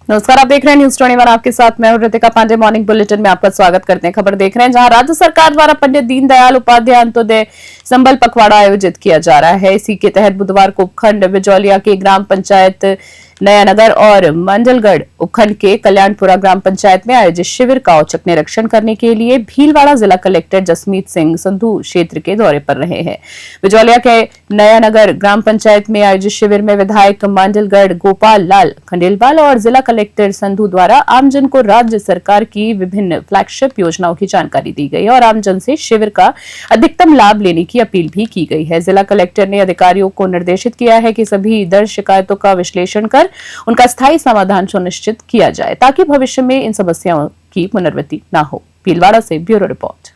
नमस्कार, आप देख रहे हैं न्यूज 21। आपके साथ मैं हूं रितिका पांडे। मॉर्निंग बुलेटिन में आपका स्वागत करते हैं। खबर देख रहे हैं जहां राज्य सरकार द्वारा पंडित दीनदयाल उपाध्याय अंत्योदय संबल पखवाड़ा आयोजित किया जा रहा है। इसी के तहत बुधवार को उपखंड बिजौलिया के ग्राम पंचायत नया नगर और मंडलगढ़ उपखंड के कल्याणपुरा ग्राम पंचायत में आयोजित शिविर का औचक निरीक्षण करने के लिए भीलवाड़ा जिला कलेक्टर जसमीत सिंह संधू क्षेत्र के दौरे पर रहे हैं। बिजौलिया के नया नगर ग्राम पंचायत में आयोजित शिविर में विधायक मंडलगढ़ गोपाल लाल खंडेलवाल और जिला कलेक्टर संधू द्वारा आमजन को राज्य सरकार की विभिन्न फ्लैगशिप योजनाओं की जानकारी दी गई और आमजन से शिविर का अधिकतम लाभ लेने की अपील भी की गई है। जिला कलेक्टर ने अधिकारियों को निर्देशित किया है कि सभी दर्ज शिकायतों का विश्लेषण कर उनका स्थायी समाधान सुनिश्चित किया जाए ताकि भविष्य में इन समस्याओं की पुनरावृत्ति न हो। भीलवाड़ा से ब्यूरो रिपोर्ट।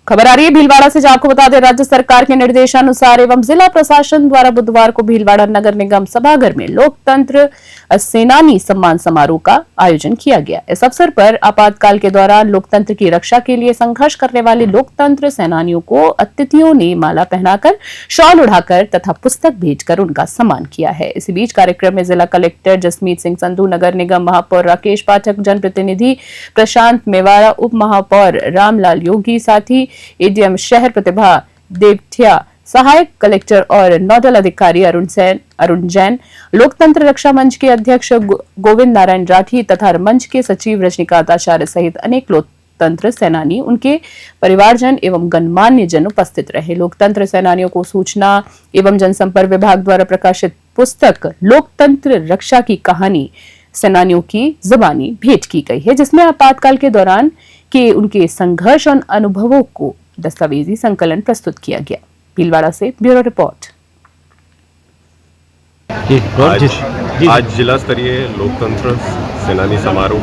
खबर आ रही है भीलवाड़ा से, जहां आपको बता दें राज्य सरकार के निर्देशानुसार एवं जिला प्रशासन द्वारा बुधवार को भीलवाड़ा नगर निगम सभागार में लोकतंत्र सेनानी सम्मान समारोह का आयोजन किया गया। इस अवसर पर आपातकाल के दौरान लोकतंत्र की रक्षा के लिए संघर्ष करने वाले लोकतंत्र सेनानियों को अतिथियों ने माला पहनाकर, शॉल उड़ाकर तथा पुस्तक भेजकर उनका सम्मान किया है। इसी बीच कार्यक्रम में जिला कलेक्टर जसमीत सिंह संधू, नगर निगम महापौर राकेश पाठक, जनप्रतिनिधि प्रशांत मेवाड़ा, उप महापौर रामलाल योगी, साथ ही एडीएम शहर प्रतिभा देवठिया, सहायक कलेक्टर और नोडल अधिकारी अरुण जैन, लोकतंत्र रक्षा मंच के अध्यक्ष गोविंद नारायण राठी तथा मंच के सचिव रजनीकांत आचार्य सहित अनेक लोकतंत्र सेनानी, उनके परिवारजन एवं गणमान्य जन उपस्थित रहे। लोकतंत्र सेनानियों को सूचना एवं जनसंपर्क विभाग द्वारा प्रकाशित पुस्तक लोकतंत्र रक्षा की कहानी सेनानियों की जुबानी भेंट की गई है, जिसमें आपातकाल के दौरान के उनके संघर्ष और अनुभवों को दस्तावेजी संकलन प्रस्तुत किया गया। भीलवाड़ा से ब्यूरो रिपोर्ट। आज जिला स्तरीय लोकतंत्र सेनानी समारोह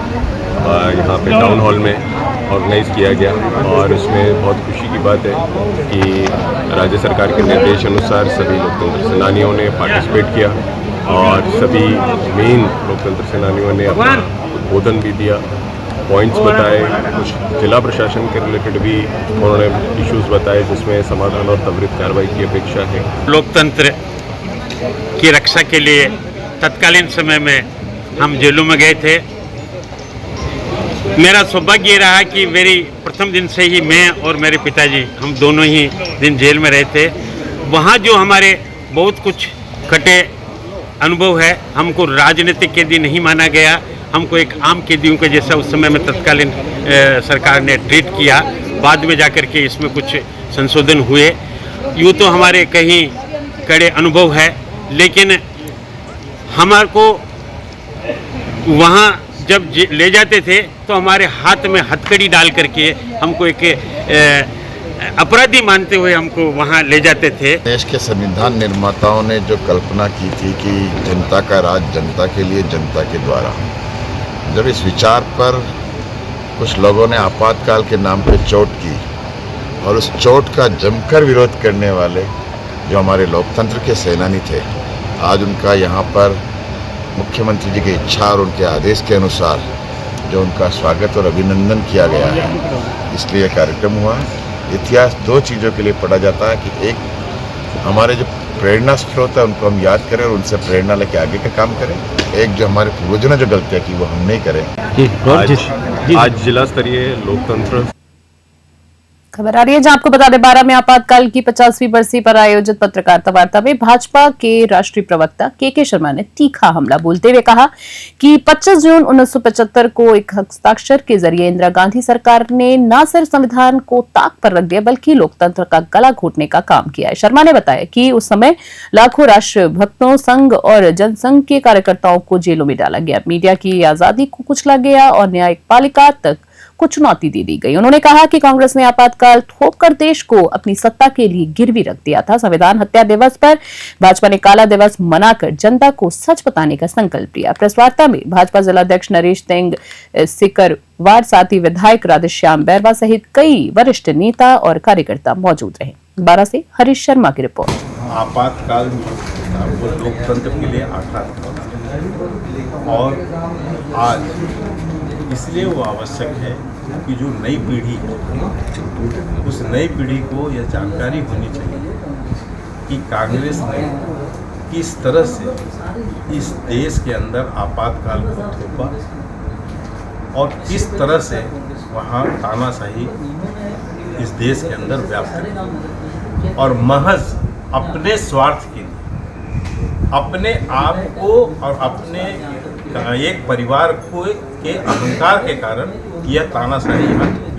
यहाँ पे टाउन हॉल में ऑर्गेनाइज किया गया और उसमें बहुत खुशी की बात है कि राज्य सरकार के निर्देश अनुसार सभी लोकतंत्र सेनानियों ने पार्टिसिपेट किया और सभी मेन लोकतंत्र सेनानियों ने अपना उद्बोधन भी दिया, पॉइंट्स बताए, कुछ जिला प्रशासन के रिलेटेड भी उन्होंने इश्यूज बताए जिसमें समाधान और त्वरित कार्रवाई की अपेक्षा है। लोकतंत्र की रक्षा के लिए तत्कालीन समय में हम जेलों में गए थे। मेरा सौभाग्य ये रहा कि मेरी प्रथम दिन से ही मैं और मेरे पिताजी हम दोनों ही दिन जेल में रहे थे। वहाँ जो हमारे बहुत कुछ कटे अनुभव है, हमको राजनीतिक कैदी नहीं माना गया, हमको एक आम कैदियों के जैसा उस समय में तत्कालीन सरकार ने ट्रीट किया। बाद में जाकर के इसमें कुछ संशोधन हुए। यूँ तो हमारे कहीं कड़े अनुभव है, लेकिन हमारे को वहाँ जब ले जाते थे तो हमारे हाथ में हथकड़ी डाल करके हमको एक अपराधी मानते हुए हमको वहाँ ले जाते थे। देश के संविधान निर्माताओं ने जो कल्पना की थी कि जनता का राज जनता के लिए, जनता के द्वारा, जब इस विचार पर कुछ लोगों ने आपातकाल के नाम पे चोट की और उस चोट का जमकर विरोध करने वाले जो हमारे लोकतंत्र के सेनानी थे, आज उनका यहाँ पर मुख्यमंत्री जी की इच्छा और उनके आदेश के अनुसार जो उनका स्वागत और अभिनंदन किया गया है, इसलिए कार्यक्रम हुआ। इतिहास दो चीज़ों के लिए पढ़ा जाता है कि एक हमारे जो प्रेरणा स्रोत है उनको हम याद करें और उनसे प्रेरणा लेके आगे का काम करें, एक जो हमारे पूर्वजों ने जो गलतियाँ की वो हम नहीं करें। आज जिला स्तरीय लोकतंत्र खबर आ रही है जहां आपको बता दें 12 में आपातकाल की 50वीं बरसी पर आयोजित पत्रकारिता वार्ता में भाजपा के राष्ट्रीय प्रवक्ता के शर्मा ने तीखा हमला बोलते हुए कहा कि 25 जून 1975 को एक हस्ताक्षर के जरिए इंदिरा गांधी सरकार ने न सिर्फ संविधान को ताक पर रख दिया बल्कि लोकतंत्र का गला घोटने का काम किया है। शर्मा ने बताया कि उस समय लाखों राष्ट्र भक्तों, संघ और जनसंघ के कार्यकर्ताओं को जेलों में डाला गया, मीडिया की आजादी को कुचला गया और न्यायपालिका तक को चुनौती दे दी गई। उन्होंने कहा कि कांग्रेस ने आपातकाल थोपकर देश को अपनी सत्ता के लिए गिरवी रख दिया था। संविधान हत्या दिवस पर भाजपा ने काला दिवस मनाकर जनता को सच बताने का संकल्प लिया। प्रेस वार्ता में भाजपा जिलाध्यक्ष नरेश सिंह सिकरवार, साथ ही विधायक राधेश्याम बैरवा सहित कई वरिष्ठ नेता और कार्यकर्ता मौजूद रहे। 12 से हरीश शर्मा की रिपोर्ट। आपातकाल वो लोकतंत्र के लिए आघात था और आज इसलिए वो आवश्यक है कि जो नई पीढ़ी है उस नई पीढ़ी को यह जानकारी होनी चाहिए कि कांग्रेस ने किस तरह से इस देश के अंदर आपातकाल को थोपा और किस तरह से वहाँ तानाशाही इस देश के अंदर व्याप्त की और महज अपने स्वार्थ के लिए अपने आप को और अपने एक परिवार को के अहंकार के कारण यह तानाशाही यहाँ थोपी।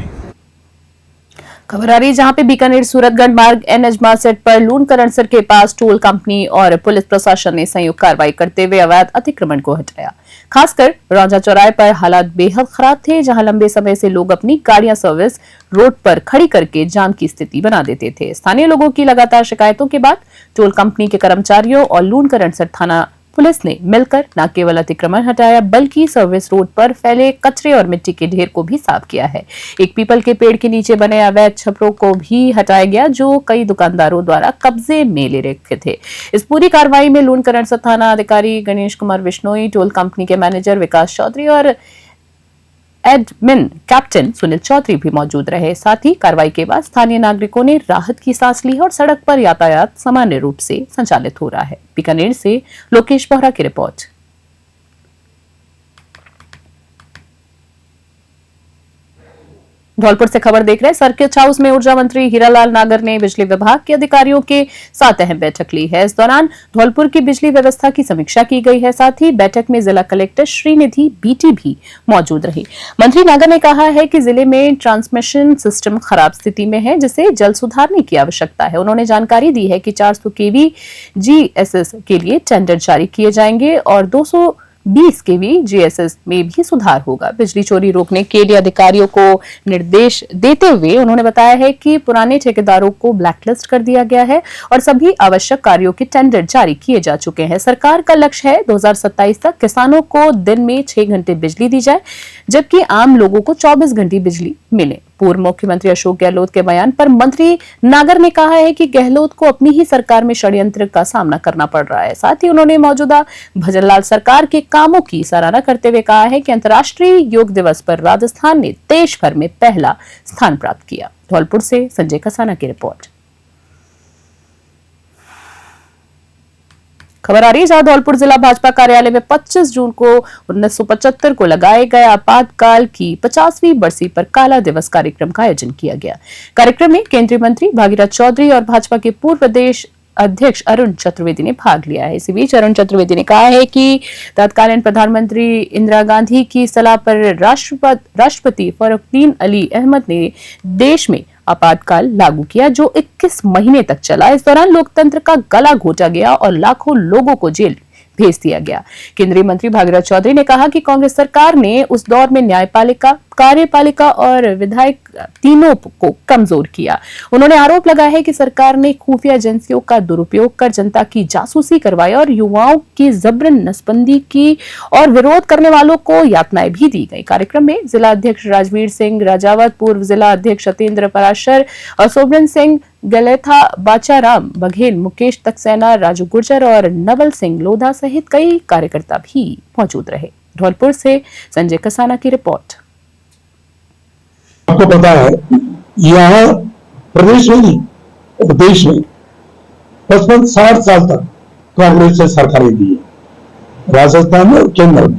खबर आ रही है जहां पे बीकानेर सूरतगढ़ मार्ग एनएच मार्सेट पर लूणकरणसर के पास टोल कंपनी और पुलिस प्रशासन ने संयुक्त कार्रवाई करते हुए अवैध अतिक्रमण को हटाया। खासकर रौजा चौराहे पर हालात बेहद खराब थे, जहां लंबे समय से लोग अपनी गाड़ियां सर्विस रोड पर खड़ी करके जाम की स्थिति बना देते थे। स्थानीय लोगों की लगातार शिकायतों के बाद टोल कंपनी के कर्मचारियों और लूणकरणसर थाना पुलिस ने मिलकर न केवल अतिक्रमण हटाया बल्कि सर्विस रोड पर फैले कचरे और मिट्टी के ढेर को भी साफ किया है। एक पीपल के पेड़ के नीचे बने अवैध छपरों को भी हटाया गया जो कई दुकानदारों द्वारा कब्जे में ले रखे थे। इस पूरी कार्रवाई में लूणकरणसर थाना अधिकारी गणेश कुमार बिश्नोई, टोल कंपनी के मैनेजर विकास चौधरी और एडमिन कैप्टन सुनील चौधरी भी मौजूद रहे। साथ ही कार्रवाई के बाद स्थानीय नागरिकों ने राहत की सांस ली और सड़क पर यातायात सामान्य रूप से संचालित हो रहा है। बीकानेर से लोकेश बोहरा की रिपोर्ट। धौलपुर से खबर देख रहे हैं। सर्किट हाउस में ऊर्जा मंत्री हीरालाल नागर ने बिजली विभाग के अधिकारियों के साथ अहम बैठक ली है। इस दौरान धौलपुर की बिजली व्यवस्था की समीक्षा की गई है। साथ ही बैठक में जिला कलेक्टर श्रीनिधि बीटी भी मौजूद रही। मंत्री नागर ने कहा है कि जिले में ट्रांसमिशन सिस्टम खराब स्थिति में है जिसे जल्द सुधारने की आवश्यकता है। उन्होंने जानकारी दी है कि 400 केवी जीएसएस के लिए टेंडर जारी किए जाएंगे और 220 केवी जीएसएस में भी सुधार होगा। बिजली चोरी रोकने के लिए अधिकारियों को निर्देश देते हुए उन्होंने बताया है कि पुराने ठेकेदारों को ब्लैकलिस्ट कर दिया गया है और सभी आवश्यक कार्यों के टेंडर जारी किए जा चुके हैं। सरकार का लक्ष्य है 2027 तक किसानों को दिन में 6 घंटे बिजली दी जाए जबकि आम लोगों को 24 घंटे बिजली मिले। पूर्व मुख्यमंत्री अशोक गहलोत के बयान पर मंत्री नागर ने कहा है कि गहलोत को अपनी ही सरकार में षड्यंत्र का सामना करना पड़ रहा है। साथ ही उन्होंने मौजूदा भजनलाल सरकार के कामों की सराहना करते हुए कहा है कि अंतर्राष्ट्रीय योग दिवस पर राजस्थान ने देश भर में पहला स्थान प्राप्त किया। धौलपुर से संजय कसाना की रिपोर्ट। खबर आ रही है जहां धौलपुर जिला भाजपा कार्यालय में 25 जून को 1975 को लगाए गए आपातकाल की 50वीं बरसी पर काला दिवस कार्यक्रम का आयोजन किया गया। कार्यक्रम में केंद्रीय मंत्री भागीरथ चौधरी और भाजपा के पूर्व प्रदेश अध्यक्ष अरुण चतुर्वेदी ने भाग लिया है। इसी बीच अरुण चतुर्वेदी ने कहा है कि तत्कालीन प्रधानमंत्री इंदिरा गांधी की सलाह पर राष्ट्रपति फखरुद्दीन अली अहमद ने देश में आपातकाल लागू किया जो 21 महीने तक चला। इस दौरान लोकतंत्र का गला घोटा गया और लाखों लोगों को जेल भेज दिया गया। केंद्रीय मंत्री भागीरथ चौधरी ने कहा कि कांग्रेस सरकार ने उस दौर में न्यायपालिका, कार्यपालिका और विधायक तीनों को कमजोर किया। उन्होंने आरोप लगाया है कि सरकार ने खुफिया एजेंसियों का दुरुपयोग कर जनता की जासूसी करवाई और युवाओं की जबरन नसबंदी की और विरोध करने वालों को यातनाएं भी दी गई। कार्यक्रम में जिला अध्यक्ष राजवीर सिंह राजावत, पूर्व जिला अध्यक्ष सत्येंद्र पराशर और सोबरन सिंह गलेथा, बाचाराम बघेल, मुकेश सक्सेना, राजू गुर्जर और नवल सिंह लोधा सहित कई कार्यकर्ता भी मौजूद रहे। धौलपुर से संजय कसाना की रिपोर्ट। आपको पता है यहाँ प्रदेश में नहीं और देश में 55-60 साल तक कांग्रेस से सरकारें दी है, राजस्थान में और केंद्र में।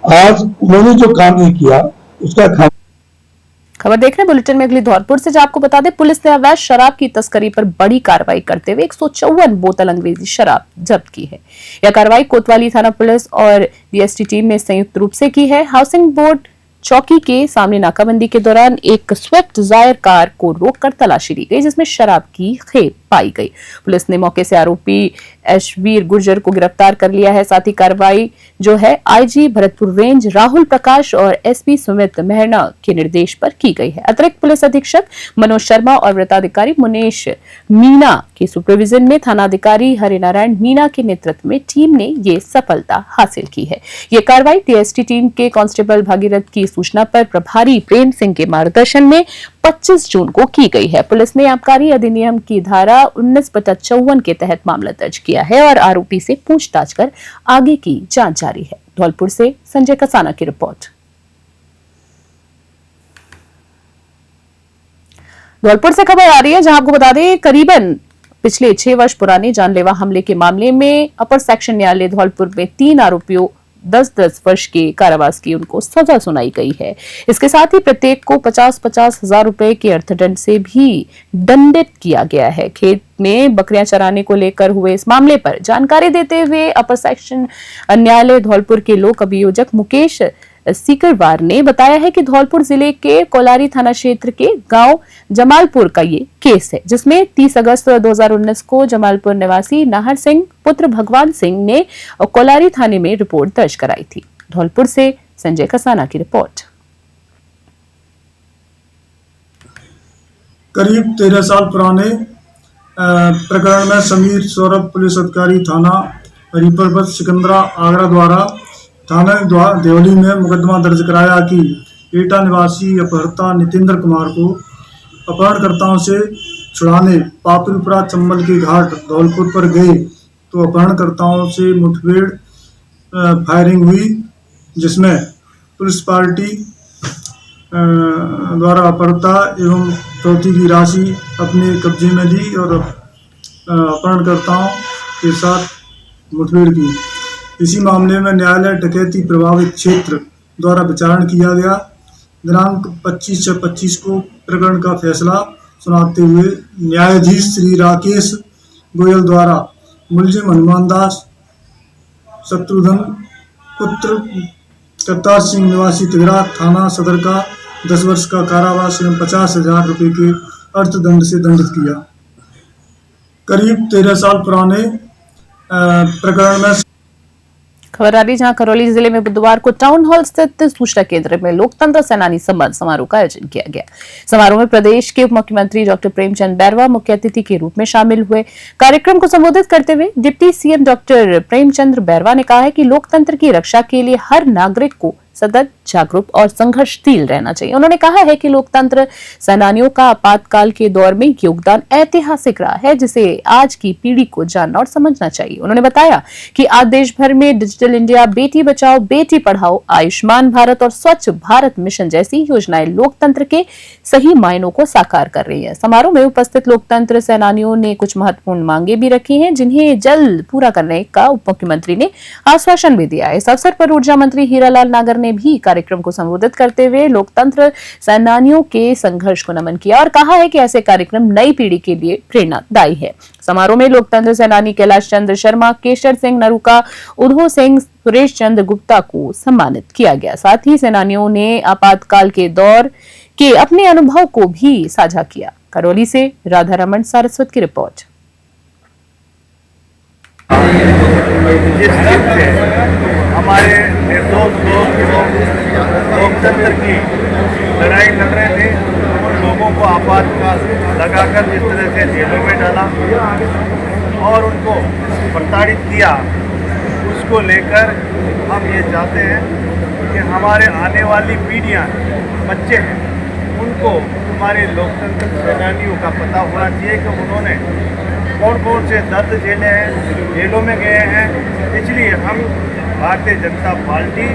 आज उन्होंने जो काम नहीं किया उसका खबर देख रहे हैं बुलेटिन में अगली धौलपुर से। आपको बता दें पुलिस ने अवैध शराब की तस्करी पर बड़ी कार्रवाई करते हुए 154 बोतल अंग्रेजी शराब जब्त की है। यह कार्रवाई कोतवाली थाना पुलिस और डीएसटी टीम ने संयुक्त रूप से की है। हाउसिंग बोर्ड चौकी के सामने नाकाबंदी के दौरान एक स्विफ्ट डिजायर कार को रोककर तलाशी ली गई जिसमें शराब की खेप पाई गई। पुलिस ने मौके से आरोपी एशवीर गुर्जर को गिरफ्तार कर लिया है। साथ ही कार्रवाई जो है आईजी भरतपुर रेंज राहुल प्रकाश और एसपी सुमित मेहरा के निर्देश पर की गई है। अतिरिक्त पुलिस अधीक्षक मनोज शर्मा और वृत्ताधिकारी मुनेश मीना के सुपरविजन में थानाधिकारी हरिनारायण मीना के नेतृत्व में टीम ने ये सफलता हासिल की है। ये कार्रवाई टीएसटी टीम के कांस्टेबल भागीरथ की सूचना पर प्रभारी प्रेम सिंह के मार्गदर्शन में 25 जून को की गई है। पुलिस ने आबकारी अधिनियम की धारा 1954 के तहत मामला दर्ज किया है और आरोपी से पूछताछ कर आगे की जांच जारी है। धौलपुर से संजय कसाना की रिपोर्ट। धौलपुर से खबर आ रही है जहां आपको बता दें करीबन पिछले 6 वर्ष पुराने जानलेवा हमले के मामले में अपर सेक्शन न्यायालय धौलपुर में 3 आरोपियों 10-10 वर्ष के कारावास की उनको सजा सुनाई गई है। इसके साथ ही प्रत्येक को 50-50 हजार रुपए के अर्थदंड से भी दंडित किया गया है। खेत में बकरियां चराने को लेकर हुए इस मामले पर जानकारी देते हुए अपर सेक्शन न्यायालय धौलपुर के लोक अभियोजक मुकेश सीकरवार ने बताया है कि धौलपुर जिले के कोलारी थाना क्षेत्र के गांव जमालपुर का ये केस है, जिसमें 30 अगस्त 2019 को जमालपुर निवासी नाहर सिंह पुत्र भगवान सिंह ने कोलारी थाने में रिपोर्ट दर्ज कराई थी। धौलपुर से संजय खसाना की रिपोर्ट। करीब 13 साल पुराने प्रकरण में समीर सौरभ पुलिस अधिकारी थाना हरिपर्वत सिकंदरा आगरा द्वारा थाना देवली में मुकदमा दर्ज कराया कि एटा निवासी अपहर्ता नितेंद्र कुमार को अपहरणकर्ताओं से छुड़ाने पापड़ीपुरा चंबल के घाट धौलपुर पर गए तो अपहरणकर्ताओं से मुठभेड़ फायरिंग हुई, जिसमें पुलिस पार्टी द्वारा अपहर्ता एवं फिरौती की राशि अपने कब्जे में ली और अपहरणकर्ताओं के साथ मुठभेड़ की। इसी मामले में न्यायालय डकैती प्रभावित क्षेत्र द्वारा विचारण किया गया। दिनांक 25/25 को प्रकरण का फैसला सुनाते हुए न्यायाधीश श्री राकेश गोयल द्वारा मुलजिम हनुमान दास शत्रुघ्न पुत्र करतार सिंह निवासी तिगरा थाना सदर का 10 वर्ष का कारावास एवं 50,000 रुपये के अर्थदंड से दंडित किया। करीब 13 साल पुराने प्रकरण में खबर आ रही जहां करौली जिले में बुधवार को टाउन हॉल स्थित सूचना केंद्र में लोकतंत्र सेनानी सम्मान समारोह का आयोजन किया गया। समारोह में प्रदेश के उप मुख्यमंत्री डॉक्टर प्रेमचंद बैरवा मुख्य अतिथि के रूप में शामिल हुए। कार्यक्रम को संबोधित करते हुए deputy CM doctor Premchand Bairwa ने कहा है कि लोकतंत्र की रक्षा के लिए हर नागरिक को सतत जागरूक और संघर्षशील रहना चाहिए। उन्होंने कहा है कि लोकतंत्र सेनानियों का आपातकाल के दौर में योगदान ऐतिहासिक रहा है, जिसे आज की पीढ़ी को जानना और समझना चाहिए। उन्होंने बताया कि आज देश भर में डिजिटल इंडिया, बेटी बचाओ बेटी पढ़ाओ, आयुष्मान भारत और स्वच्छ भारत मिशन जैसी योजनाएं लोकतंत्र के सही मायनों को साकार कर रही है। समारोह में उपस्थित लोकतंत्र सेनानियों ने कुछ महत्वपूर्ण मांगे भी रखी हैं, जिन्हें जल्द पूरा करने का उप मुख्यमंत्री ने आश्वासन भी दिया है। इस अवसर पर ऊर्जा मंत्री हीरालाल नागर ने भी कार्यक्रम को संबोधित करते हुए लोकतंत्र सेनानियों के संघर्ष को नमन किया और कहा है कि ऐसे कार्यक्रम नई पीढ़ी के लिए प्रेरणादायी है। समारोह में लोकतंत्र सेनानी कैलाश चंद्र शर्मा, केशर सिंह नरूका, उद्धव सिंह, सुरेश चंद्र गुप्ता को सम्मानित किया गया। साथ ही सेनानियों ने आपातकाल के दौर के अपने अनुभव को भी साझा किया। करौली से राधा रमन सारस्वत की रिपोर्ट। हमारे निर्दोष लोग लोकतंत्र की लड़ाई लड़ रहे थे, उन लोगों को आपातकाल लगाकर जिस तरह से जेलों में डाला और उनको प्रताड़ित किया, उसको लेकर हम ये चाहते हैं कि हमारे आने वाली पीढ़ियाँ, बच्चे हैं, उनको हमारे लोकतंत्र सेनानियों का पता होना चाहिए कि उन्होंने कौन कौन से दर्द झेले हैं, जेलों में गए हैं। इसलिए हम भारतीय जनता पार्टी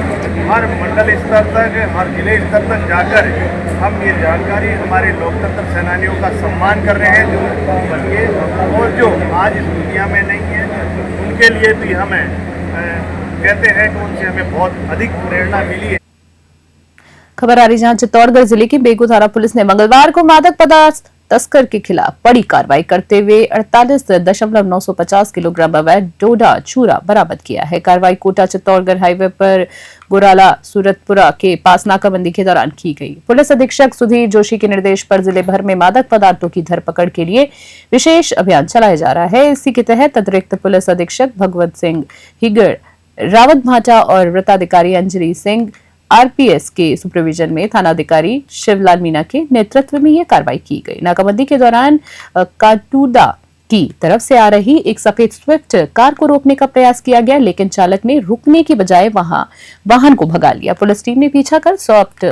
हर मंडल स्तर तक, हर जिले स्तर तक जाकर हम ये जानकारी हमारे लोकतंत्र सेनानियों का सम्मान कर रहे हैं, जो बल्कि और जो आज इस दुनिया में नहीं है, उनके लिए भी हमें कहते हैं कि उनसे हमें बहुत अधिक प्रेरणा मिली है। खबर आ रही जहां चित्तौड़गढ़ जिले की बेगूधारा पुलिस ने मंगलवार को मादक पदार्थ तस्कर के खिलाफ बड़ी कार्रवाई करते हुए 48.950 किलोग्राम अवैध डोडा चूरा बरामद किया है। कार्रवाई कोटा चित्तौड़गढ़ हाईवे पर बुराला सूरतपुरा के पास नाकाबंदी के दौरान की गई। पुलिस अधीक्षक सुधीर जोशी के निर्देश पर जिले भर में मादक पदार्थों की धरपकड़ के लिए विशेष अभियान चलाया जा रहा है। इसी के तहत अतिरिक्त पुलिस अधीक्षक भगवत सिंह हिगड़, रावत भाटा और वृत्ताधिकारी अंजलि सिंह आरपीएस के सुपरविजन में थानाधिकारी शिवलाल मीना के नेतृत्व में यह कार्रवाई की गई। नाकाबंदी के दौरान काटूदा की तरफ से आ रही एक सफेद स्विफ्ट कार को रोकने का प्रयास किया गया, लेकिन चालक ने रुकने की बजाय वहां वाहन को भगा लिया। पुलिस टीम ने पीछा कर सॉफ्ट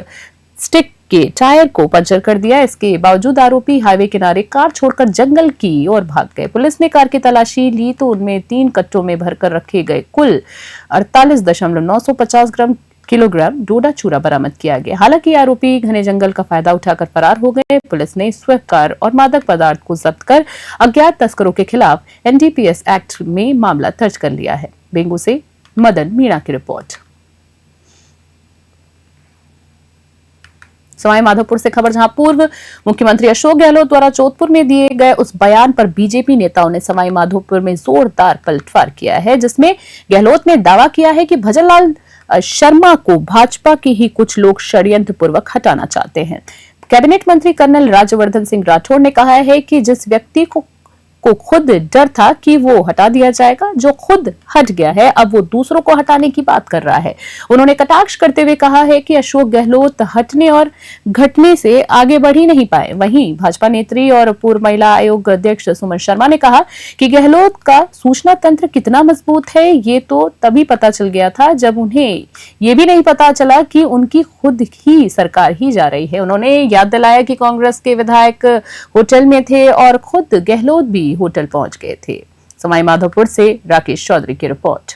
स्टिक के टायर को पंचर कर दिया। इसके बावजूद आरोपी हाईवे किनारे कार छोड़कर जंगल की ओर भाग गए। पुलिस ने कार की तलाशी ली तो उनमें 3 कट्टों में भरकर रखे गए कुल 48.950 ग्राम किलोग्राम डोडा चूरा बरामद किया गया। हालांकि आरोपी घने जंगल का फायदा उठाकर फरार हो गए। पुलिस ने स्विफ्ट कार और मादक पदार्थ को जब्त कर अज्ञात तस्करों के खिलाफ एनडीपीएस एक्ट में मामला दर्ज कर लिया है। बेंगू से मदन मीणा की रिपोर्ट। सवाई माधोपुर से खबर, जहां पूर्व मुख्यमंत्री अशोक गहलोत द्वारा जोधपुर में दिए गए उस बयान पर बीजेपी नेताओं ने सवाई माधोपुर में जोरदार पलटवार किया है, जिसमें गहलोत ने दावा किया है कि भजनलाल शर्मा को भाजपा के ही कुछ लोग षड्यंत्र पूर्वक हटाना चाहते हैं। कैबिनेट मंत्री कर्नल राज्यवर्धन सिंह राठौड़ ने कहा है कि जिस व्यक्ति को खुद डर था कि वो हटा दिया जाएगा, जो खुद हट गया है, अब वो दूसरों को हटाने की बात कर रहा है। उन्होंने कटाक्ष करते हुए कहा है कि अशोक गहलोत हटने और घटने से आगे बढ़ ही नहीं पाए। वहीं भाजपा नेत्री और पूर्व महिला आयोग अध्यक्ष सुमन शर्मा ने कहा कि गहलोत का सूचना तंत्र कितना मजबूत है, ये तो तभी पता चल गया था जब उन्हें ये भी नहीं पता चला कि उनकी खुद ही सरकार ही जा रही है। उन्होंने याद दिलाया कि कांग्रेस के विधायक होटल में थे और खुद गहलोत भी होटल पहुंच गए थे। सवाई माधोपुर से राकेश चौधरी की रिपोर्ट।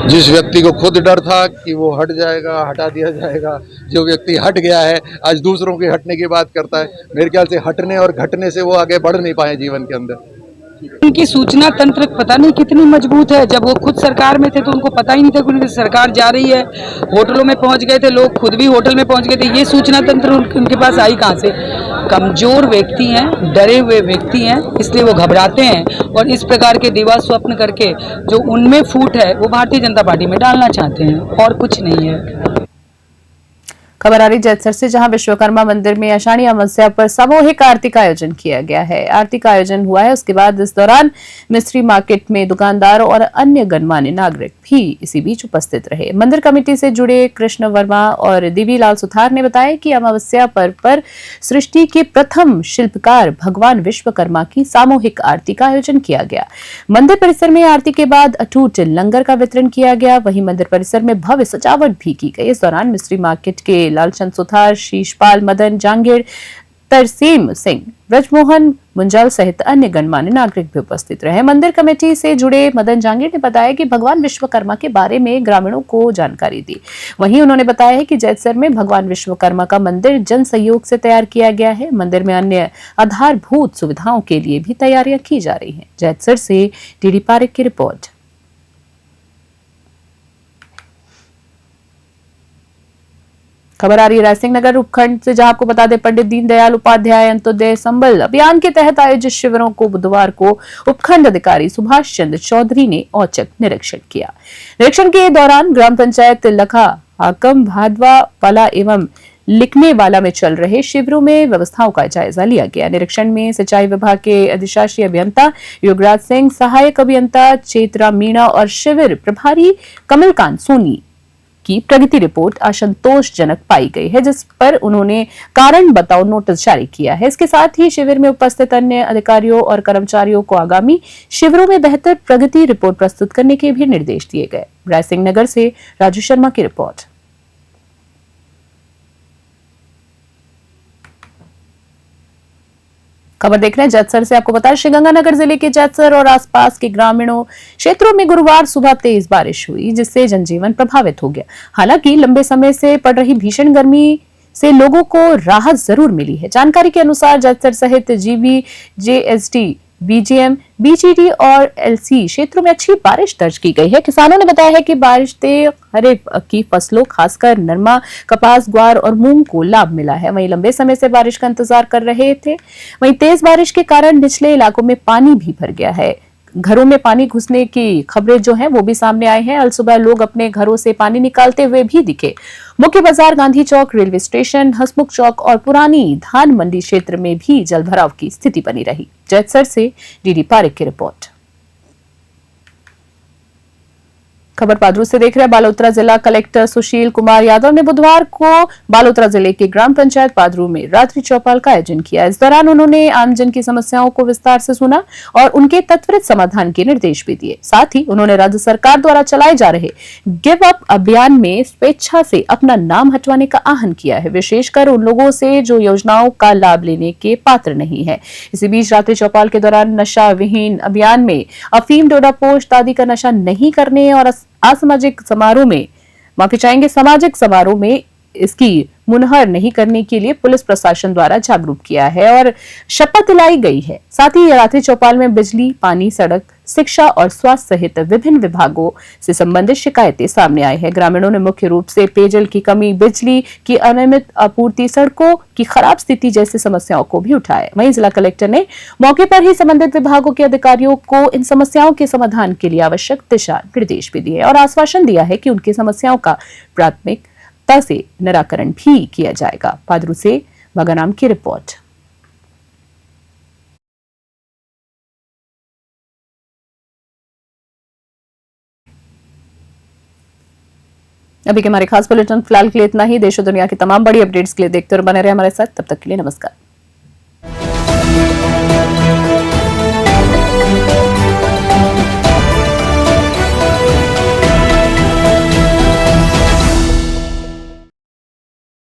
जिस व्यक्ति को खुद डर था कि वो हट जाएगा, हटा दिया जाएगा, जो व्यक्ति हट गया है आज दूसरों के हटने की बात करता है। मेरे ख्याल से हटने और घटने से वो आगे बढ़ नहीं पाए जीवन के अंदर। उनकी सूचना तंत्र पता नहीं कितनी मजबूत है। जब वो खुद सरकार में थे तो उनको पता ही नहीं था कि उनकी सरकार जा रही है। होटलों में पहुंच गए थे लोग, खुद भी होटल में पहुंच गए थे। ये सूचना तंत्र उनके पास आई कहां से? कमजोर व्यक्ति हैं, डरे हुए व्यक्ति हैं, इसलिए वो घबराते हैं और इस प्रकार के दिवा स्वप्न करके जो उनमें फूट है वो भारतीय जनता पार्टी में डालना चाहते हैं और कुछ नहीं है। खबर आ रही जैतसर से, जहां विश्वकर्मा मंदिर में आषाढ़ी अमावस्या पर सामूहिक आरती का आयोजन किया गया है। आरती का आयोजन हुआ है, उसके बाद इस दौरान मिस्ट्री मार्केट में दुकानदार और अन्य गणमान्य नागरिक भी इसी बीच उपस्थित रहे। मंदिर कमेटी से जुड़े कृष्ण वर्मा और देवीलाल सुथार ने बताया कि अमावस्या पर्व पर सृष्टि के प्रथम शिल्पकार भगवान विश्वकर्मा की सामूहिक आरती का आयोजन किया गया। मंदिर परिसर में आरती के बाद अटूट लंगर का वितरण किया गया। वहीं मंदिर परिसर में भव्य सजावट भी की गई। इस दौरान मिस्ट्री मार्केट के लालचंद सुथार, शीशपाल, मदन जांगीर, तरसीम सिंह, ब्रजमोहन मुंजाल सहित अन्य गणमान्य नागरिक भी उपस्थित रहे। मंदिर कमेटी से जुड़े मदन जांगीर ने बताया कि भगवान विश्वकर्मा के बारे में ग्रामीणों को जानकारी दी। वहीं उन्होंने बताया है कि जैतसर में भगवान विश्वकर्मा का मंदिर जन सहयोग से तैयार किया गया है। मंदिर में अन्य आधारभूत सुविधाओं के लिए भी तैयारियां की जा रही हैं। जैतसर से डीडी पारेख की रिपोर्ट। खबर आ रही है रायसिंह नगर उपखंड से, जहां आपको बता दें पंडित दीनदयाल उपाध्याय अंत्योदय संबल अभियान के तहत आयोजित शिविरों को बुधवार को उपखंड अधिकारी सुभाष चंद्र चौधरी ने औचक निरीक्षण किया। निरीक्षण के दौरान ग्राम पंचायत लखा हाकम भादवा वाला एवं लिखने वाला में चल रहे शिविरों में व्यवस्थाओं का जायजा लिया गया। निरीक्षण में सिंचाई विभाग के अधिशासी अभियंता युगराज सिंह, सहायक अभियंता चेतरा मीणा और शिविर प्रभारी कमलकांत सोनी की प्रगति रिपोर्ट असंतोषजनक पाई गई है, जिस पर उन्होंने कारण बताओ नोटिस जारी किया है। इसके साथ ही शिविर में उपस्थित अन्य अधिकारियों और कर्मचारियों को आगामी शिविरों में बेहतर प्रगति रिपोर्ट प्रस्तुत करने के भी निर्देश दिए गए। रायसिंह नगर से राजू शर्मा की रिपोर्ट। खबर देख रहे हैं जैतसर से। आपको बता दें श्रीगंगानगर जिले के जैतसर और आसपास के ग्रामीणों क्षेत्रों में गुरुवार सुबह तेज बारिश हुई, जिससे जनजीवन प्रभावित हो गया। हालांकि लंबे समय से पड़ रही भीषण गर्मी से लोगों को राहत जरूर मिली है। जानकारी के अनुसार जैतसर सहित जीबी, जेएसटी, बीजीएम, बीजीडी और एलसी क्षेत्रों में अच्छी बारिश दर्ज की गई है। किसानों ने बताया है कि बारिश से खरीफ की फसलों खासकर नरमा, कपास, ग्वार और मूंग को लाभ मिला है। वहीं लंबे समय से बारिश का इंतजार कर रहे थे। वहीं तेज बारिश के कारण निचले इलाकों में पानी भी भर गया है। घरों में पानी घुसने की खबरें जो हैं वो भी सामने आई हैं। अल सुबह लोग अपने घरों से पानी निकालते हुए भी दिखे। मुख्य बाजार, गांधी चौक, रेलवे स्टेशन, हसमुख चौक और पुरानी धान मंडी क्षेत्र में भी जलभराव की स्थिति बनी रही। जैतसर से डीडी पारेख की रिपोर्ट। खबर पादरू से देख रहे हैं। बालोतरा जिला कलेक्टर सुशील कुमार यादव ने बुधवार को बालोतरा जिले के ग्राम पंचायत पादरू में रात्रि चौपाल का आयोजन किया। इस दौरान उन्होंने आमजन की समस्याओं को विस्तार से सुना और उनके त्वरित समाधान के निर्देश भी दिए। साथ ही उन्होंने राज्य सरकार द्वारा चलाए जा रहे गिव अप अभियान में स्वेच्छा से अपना नाम हटवाने का आह्वान किया है, विशेषकर उन लोगों से जो योजनाओं का लाभ लेने के पात्र नहीं है। इसी बीच रात्रि चौपाल के दौरान नशा विहीन अभियान में अफीम, डोडा पोस्ट आदि का नशा नहीं करने और सामाजिक समारोह में इसकी मुनहर नहीं करने के लिए पुलिस प्रशासन द्वारा जागरूक किया है और शपथ दिलाई गई है। साथ ही रात्रि चौपाल में बिजली, पानी, सड़क, शिक्षा और स्वास्थ्य सहित विभिन्न विभागों से संबंधित शिकायतें सामने आई है। ग्रामीणों ने मुख्य रूप से पेयजल की कमी, बिजली की अनियमित आपूर्ति, सड़कों की खराब स्थिति जैसी समस्याओं को भी उठाया। वहीं जिला कलेक्टर ने मौके पर ही संबंधित विभागों के अधिकारियों को इन समस्याओं के समाधान के लिए आवश्यक दिशा निर्देश भी दिए और आश्वासन दिया है कि उनकी समस्याओं का प्राथमिकता से निराकरण भी किया जाएगा। पादरू से भगाराम की रिपोर्ट। अभी के हमारे खास बुलेटिन फिलहाल के लिए इतना ही। देश और दुनिया की तमाम बड़ी अपडेट्स के लिए देखते और बने रहे हमारे साथ। तब तक के लिए नमस्कार।